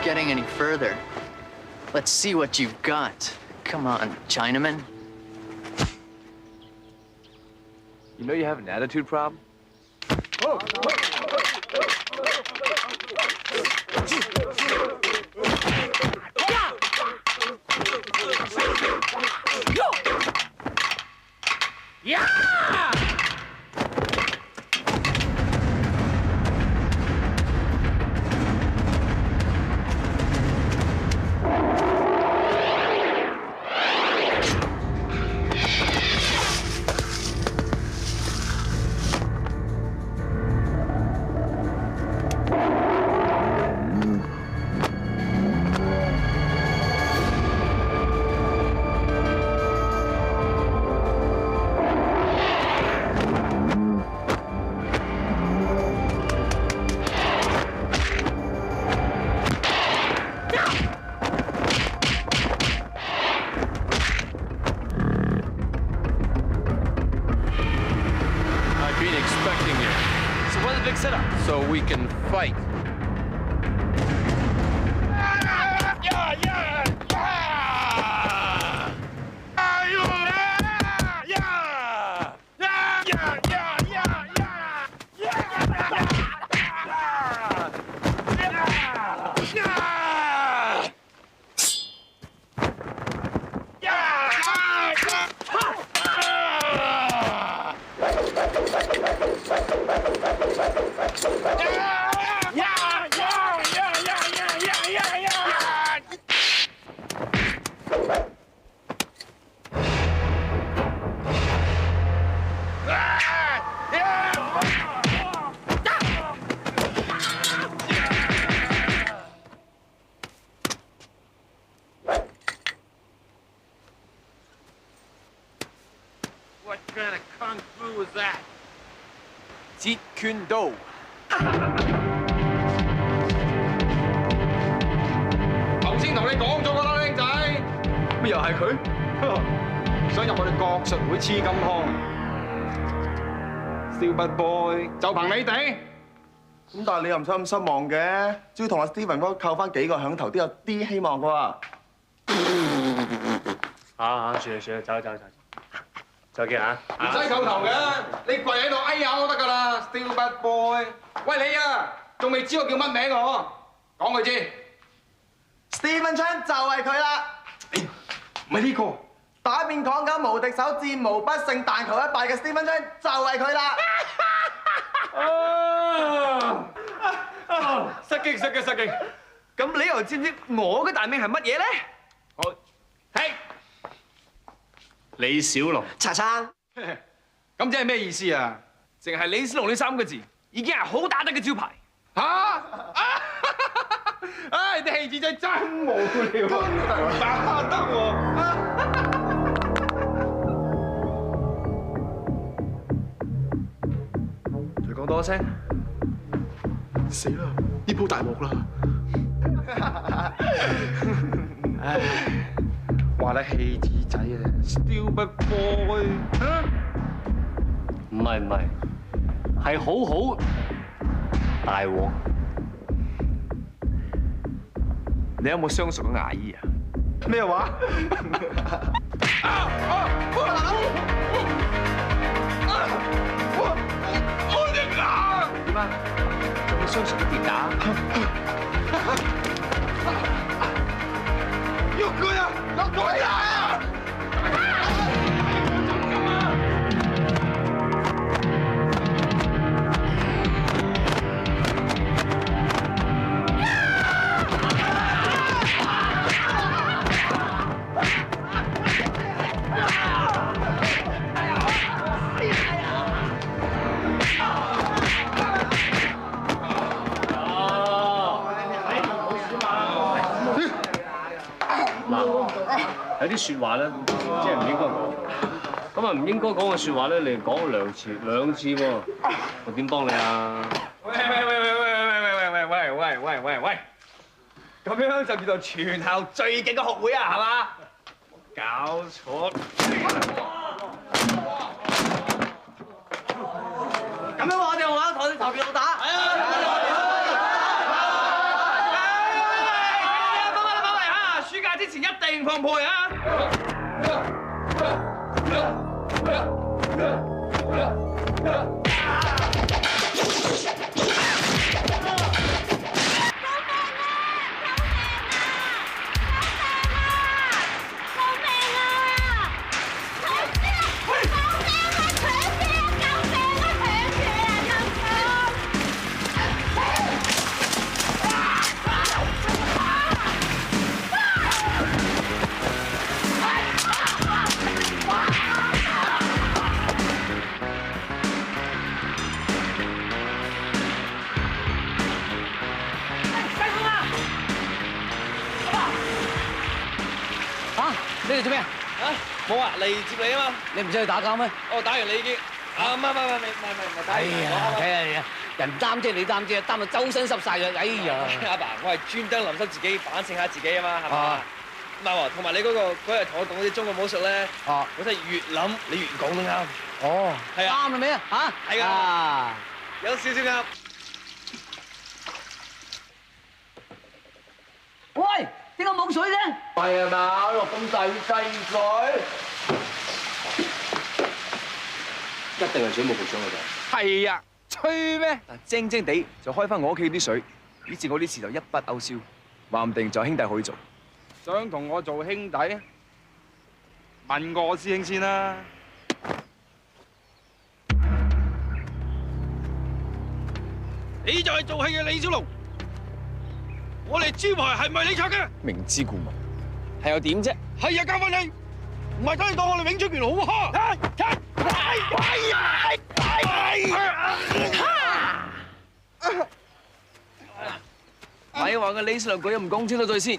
Getting any further. Let's see what you've got. Come on, Chinaman. You know you have an attitude problem? So we can fight. What kind of kung fu was that? Jeet Kune Do. 頭先同你講咗㗎啦，僆仔。乜又係佢？想入我哋國術會黐金康 ？Stupid boy， 就憑你哋。咁但係你又唔使咁失望嘅，只要同阿 Steven 哥扣翻幾個響頭，都有啲希望㗎喎。算啦，走。再見啊！唔使扣頭嘅，你跪喺度哎呀都得㗎啦 ，Stupid boy。喂你啊，仲未知我叫乜名我？講佢知。Steven Chan 就係佢啦。唔係呢個。打遍港九無敵手，戰無不勝，但求一敗嘅 Steven Chan 就係佢啦。失敬。咁你又知唔知我嘅大名係乜嘢咧？我係李小龍。查生，咁即係咩意思啊？淨係李小龍呢3個字已經係好打得嘅招牌。嚇！唉，啲戲子仔真無聊，打得喎。再講多聲。死啦！呢鋪大鑊啦！唉，話你戲子仔啊 ，Stupid boy， 唔係，係好大鑊。你有冇相熟嘅牙醫啊？咩話？我隻牙點啊？仲有相熟嘅跌打？喐佢啊！喐佢啊！啲説話咧，即係唔應該講。咁啊，唔應該講嘅説話咧，你講咗兩次喎，我點幫你啊？喂！咁樣就叫做全校最勁嘅學會啊，係嘛？搞錯！咁樣我哋學校同你投票打。係啊！翻嚟嚇！暑假之前一定放配啊！你哋做咩啊？冇啊，嚟接你啊嘛！你唔使去打交咩？哦，打完你已經啊，唔係打完。哎呀，睇下人擔遮你擔遮，擔到周身濕晒嘅，哎呀！阿爸，我係專登淋濕自己，反省下自己啊嘛，係嘛？唔係喎，同埋你嗰日同我講啲中國武術咧，我真係越諗你越講得啱。哦，係啊，啱啦咩啊？嚇，係啊，有少少啱。喂，點解冇水嘅？係啊嘛，落咁大雨細水，一定係水冇潑上去㗎。係啊，吹咩？嗱，精精地就開翻我屋企啲水，於是我啲事就一筆勾銷，話唔定就兄弟可以做。想同我做兄弟？問過我師兄先啦。你就係做戲嘅李小龍，我哋招牌係咪你拆嘅？明知故問，係又點啫？係啊，教訓你，唔係等你當我哋詠春拳好蝦。咪話個李小龍佢又唔講清楚再先。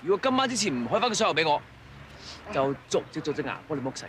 如果今晚之前唔開翻個水喉俾我，就逐隻牙幫你剝細。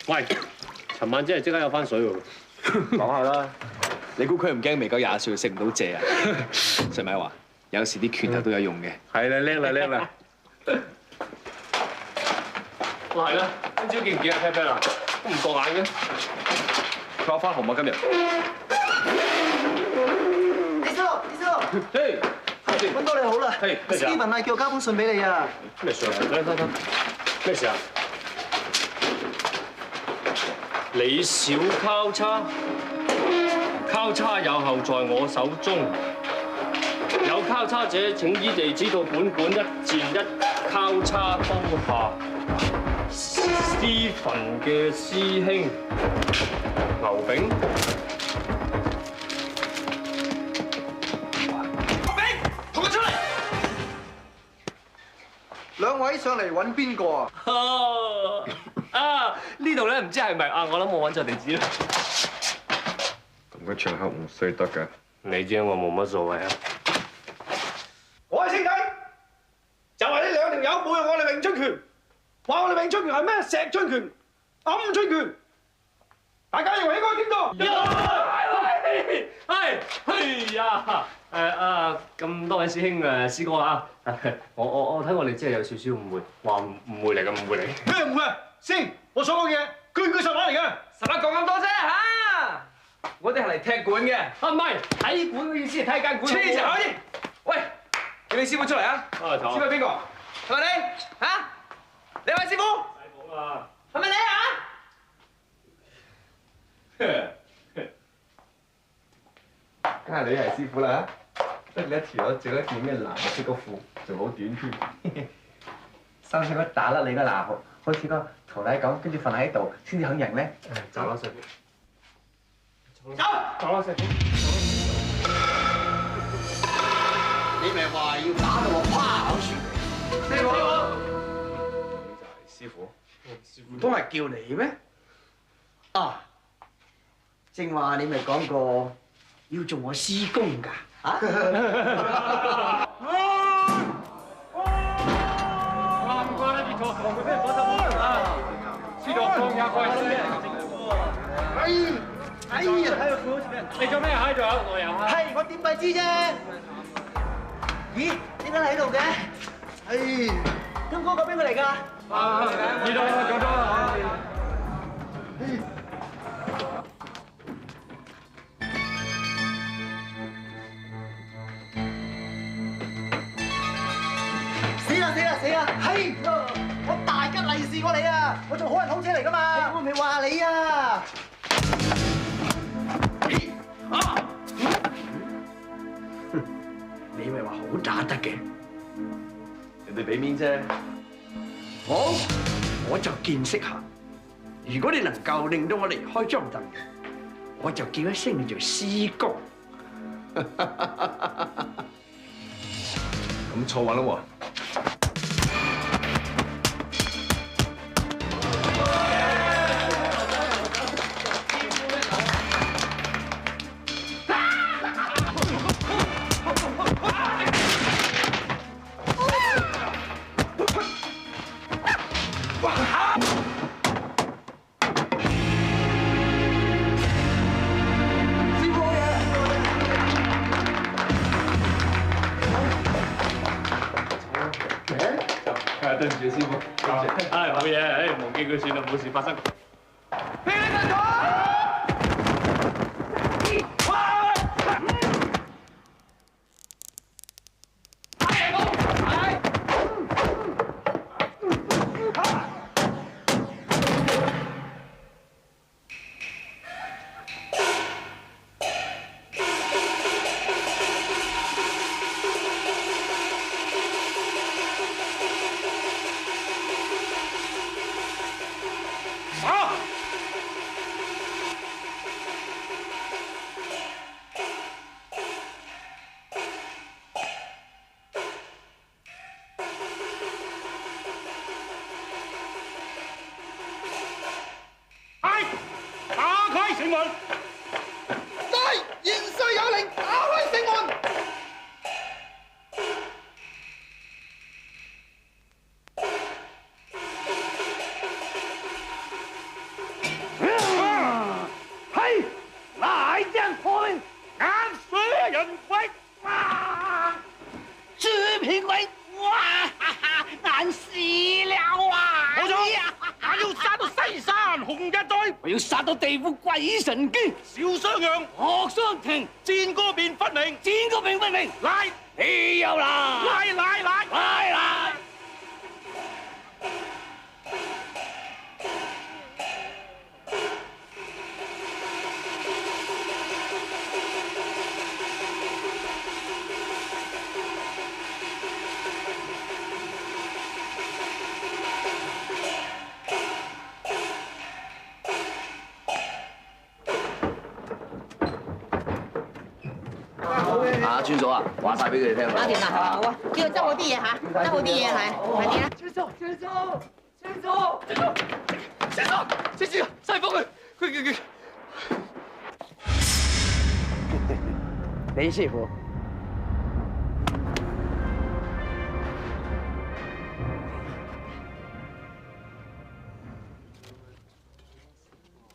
喂，尋晚真係即刻有翻水喎。講下啦，你估佢唔驚未夠20歲食唔到蔗啊？細咪話，有時啲拳頭都有用嘅。係啦，叻啦。哇，係啦，今朝見唔見阿 Pat Pat 啊？都唔過眼嘅。佢話翻學嘛今日。李小龍，嘿，揾到你好啦。係咩事啊Steven 啊，叫我交封信俾你啊。咩事啊？等，咩事啊？李小交叉，交叉有後在我手中。有交叉者請依地址到本館1戰1交叉刀下。Steven 嘅師兄劉炳。同佢出嚟！兩位上嚟揾邊個啊？呢度咧唔知係咪啊？我諗我揾錯地址啦。咁嘅場合唔衰得㗎。你知我冇乜所謂啊。我係兄弟，就係呢兩條友侮辱我哋詠春拳，話我哋詠春拳係咩石春拳、鵪鶉拳，大家認為應該點做？係呀！咁多位師兄師哥啊，我睇我哋真係有少少誤會，話誤會嚟嘅誤會嚟。咩誤會啊？先，我所講嘅句句實話嚟嘅，使乜講咁多啫嚇？我哋係嚟踢館嘅。啊唔係，睇館嘅意思係睇間館。黐線開啲！喂，叫你師傅出嚟啊！師傅係邊個？係咪你？嚇？你位師傅？細寶啊！係咪你啊？梗係你係師傅啦！得你一條友着一件咩藍色嘅褲，仲好短添。收起嗰打甩你個牙，好似個徒弟咁，跟住瞓喺度先至肯贏咧。走啦，細寶。走！走啦，細寶。你咪話要打到我趴口樹。師傅，唔通係叫你咩？啊，正話你咪講過要做我師公㗎。哎呀！你做咩喺度啊？我又係我點鬼知啫？咦？點解你喺度嘅？唉，咁嗰個邊個嚟㗎？知道啦，講咗。死啦！係我大吉利是過你啊！我做好人好姐嚟㗎嘛！我咪話你啊！你咪話好打得嘅，人哋俾面啫。好，我就見識下。如果你能夠令到我離開張凳，我就叫一聲你做師公。咁錯運啦喎！對唔住師傅，唉，冇嘢，唉，忘記佢算啦，冇事發生。我要殺到地府鬼神經，小雙陽，學相停，戰歌便分明，戰個明不明？來，你又來，來！啊，轉咗啊，話晒俾佢哋聽啦。搞掂啦，好啊，叫佢執好啲嘢嚇，執好啲嘢係，快啲啦！師傅佢。李師傅，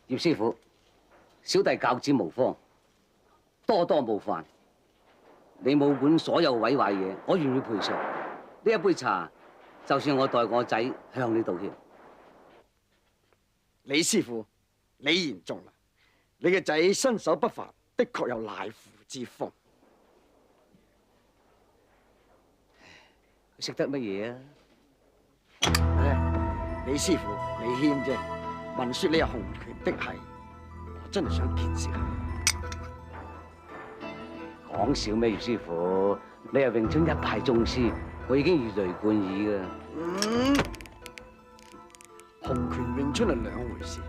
葉師傅，小弟教子無方，多多冒犯。你武館所有毀壞嘢，我願意賠償。呢一杯茶，就算我代我仔向你道歉。李師傅，你言重啦！你嘅仔身手不凡，的確有賴父之風。佢識得乜嘢啊？唉，李師傅，你謙啫。聞說你係洪拳的係，我真係想見識下。講笑咩，葉師傅？你係詠春一派宗師，我已經如雷貫耳㗎。洪拳詠春係兩回事。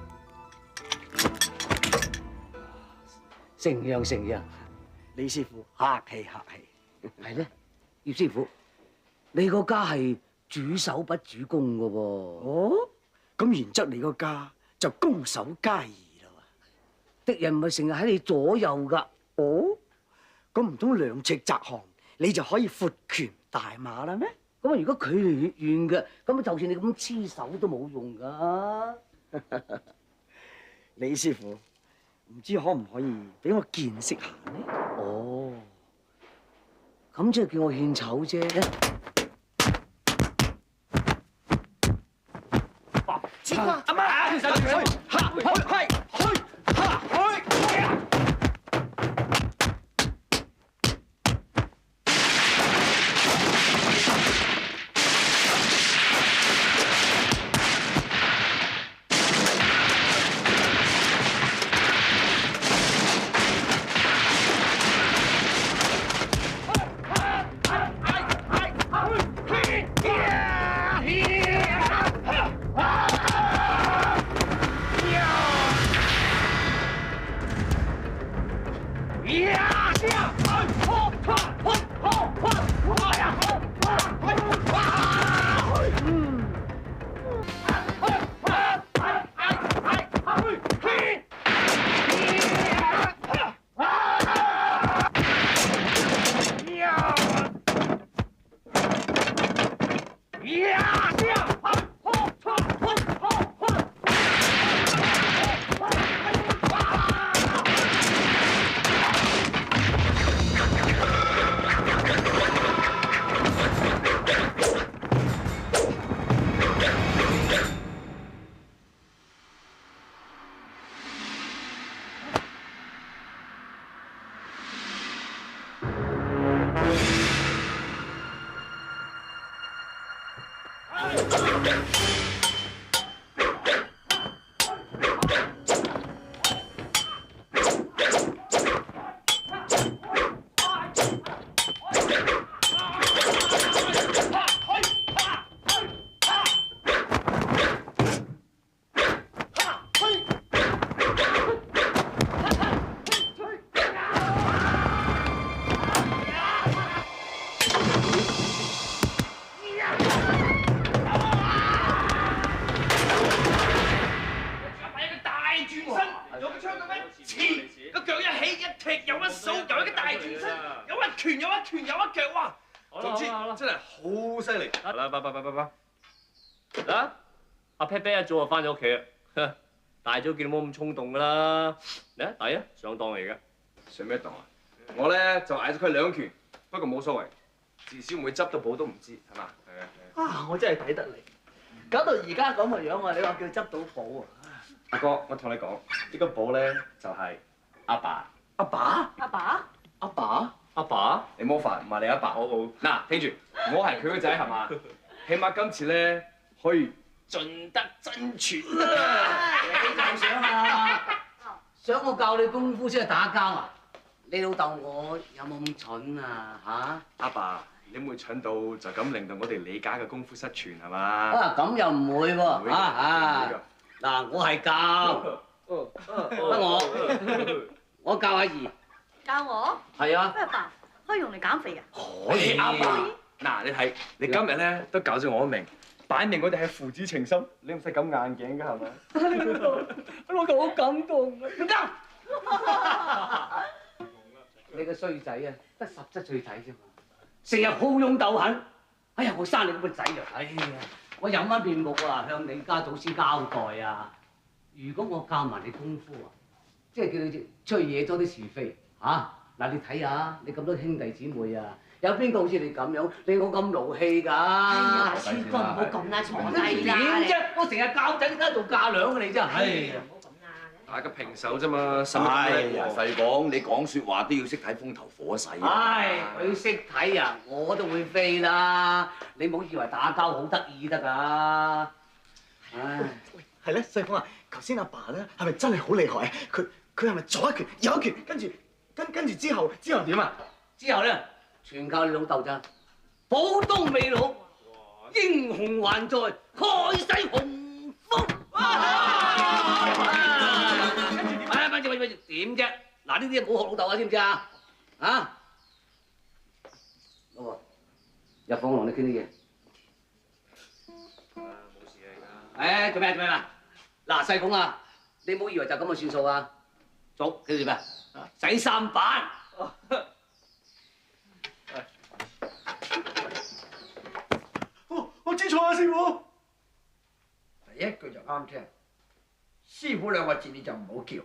承讓。李師傅，客氣。係咧，葉師傅，你個家係主守不主攻㗎喎。哦，咁然則你個家就攻守皆宜啦。敵人唔係成日喺你左右㗎。哦，咁唔通兩尺窄巷，你就可以闊拳大馬啦咩？咁啊，如果距離越遠嘅，咁就算你咁黐手都冇用噶。李師傅，唔知可唔可以俾我見識下呢？哦，咁即係叫我獻醜啫。志哥，阿媽，啊！阿 Pat Pat 一早就翻咗屋企啦，大早見到冇咁衝動噶啦。嚟啊，抵啊，上當嚟嘅。上咩當啊？我咧就嗌咗佢2拳，不過冇所謂，至少唔會執到寶都唔知，係嘛？係啊。啊！我真係睇得你，搞到而家咁嘅樣啊！你話叫執到寶啊？阿哥，我同你講，呢個寶咧就係阿爸。阿爸？阿爸，阿爸？阿爸，你冇煩，唔係你阿爸。好好。嗱，聽住，我係佢個仔，係嘛？起碼今次咧可以盡得真傳。你就想啊？想我教你功夫先係打交啊？你老豆我有冇咁蠢啊？嚇？阿爸，你唔會蠢到就咁令到我哋李家嘅功夫失傳係嘛？啊，咁又唔會喎。嗱，我係教，我教阿兒。教我？係啊。咩爸？可以用嚟減肥啊？可以。阿爸，嗱，你睇，你今日咧都搞咗我明，擺明我哋係父子情深，你唔使咁硬頸㗎係咪？老豆好感動啊！唔得。你個衰仔啊，得17歲仔啫嘛，成日好勇鬥狠。哎呀，我生你咁個仔啊！哎呀，我有乜面目啊向你家祖先交代啊？如果我教埋你功夫啊，即係叫你出去惹多啲是非嚇。嗱，你睇下，你咁多兄弟姊妹啊，有邊個好似你咁樣，你我咁勞氣㗎？哎呀，川哥唔好咁啦，坐低啦。點啫？我成日教仔，你而家做嫁娘嘅你真係。大家平手啫嘛，使乜哎呀，細講你講説話都要識睇風頭火勢啊！唉，佢識睇啊，我都會飛啦。你唔好以為打交好得意得㗎。唉，係咧，細鳳啊，頭先阿爸咧係咪真係好厲害啊？佢係咪左一拳右一拳，跟住之後點啊？之後咧，全靠你老豆咋。寶刀未老，英雄還在，蓋世雄風。跟住點啫？嗱，呢啲唔好學老豆啊，知唔知啊？啊！老婆，入房同你傾啲嘢。冇事啊而家。做咩啊？嗱，細鳳啊，你唔好以為就咁就算數啊！早，記住咩？洗衫板。錯啊，師傅！第一句就啱聽，師傅兩個字你就唔好叫。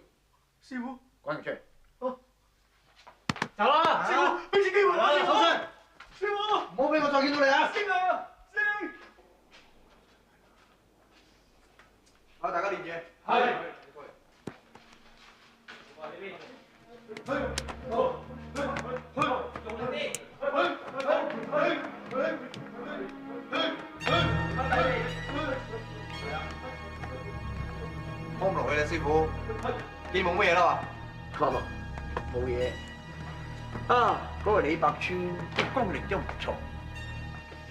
師傅，滾出嚟！走啦！師傅，俾次機會我，師傅！師傅，唔好俾我再見到你啊！師啊！師！好，大家練嘢。係。幫唔落去啦，師傅。見冇乜嘢啦嘛？冇嘢。啊，嗰個李百川啲功力都唔錯。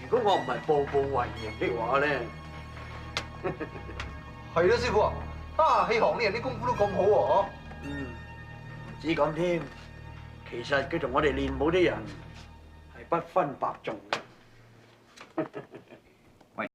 如果我唔係步步為營的話咧，係咯，師傅啊！啊，戲行啲人啲功夫都咁好喎，唔止咁添。其實佢同我哋練武啲人係不分伯仲嘅。喂。